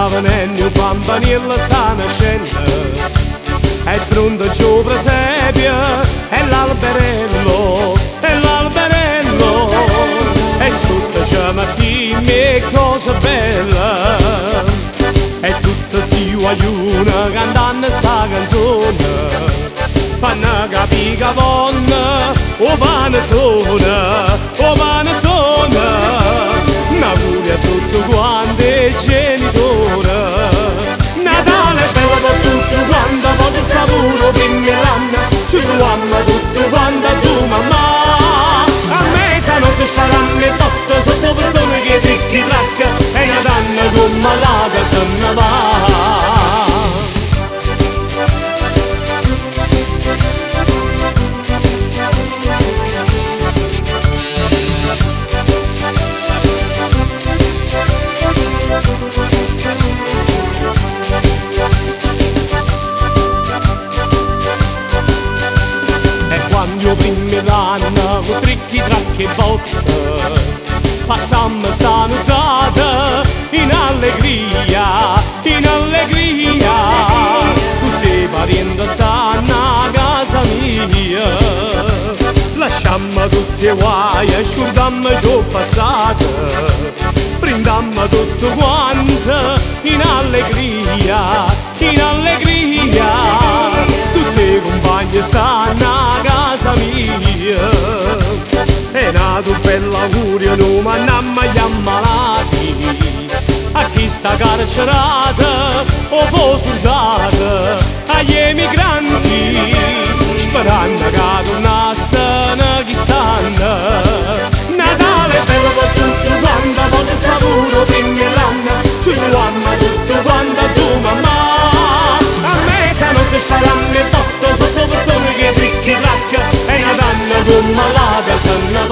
sta venendo, un campanello sta nascendo, è pronto giù presepio, è l'alberello, e sotto c'è mattina e cosa bella, e tutta sti guagliuna cantando sta canzone, fanno capire che vanno, o panettone, n'auguri a tutti quanti i genitori, Natale è bello per tutti quanti, poi ci sta pure primi l'anno, ci troviamo tutti quanti a tua mamma, a mezzanotte staranno le botte sotto il portone che tricchi tracca, e Natale come malata se ne va. Quando primi l'anno con tricchi, tracche e botte passammo sta nottata in allegria, tutti i parenti stanno a casa mia, lasciammo tutti i guai e scordammo ciò passato, brindammo tutto quanto in allegria, tutti i compagni stanno a casa mia, è nato un bell'augurio, non mandiamo gli ammalati, a chi sta carcerata o può soldata, agli emigranti, sperando che tornassero chi stanno. Natale è bello per tutti quanti, poi si sta pure prima l'anno, ci troviamo tutti quanti a tua mamma, a mezzanotte staranno le botte sotto il portone che tricchi tracca, e Natale come malata se ne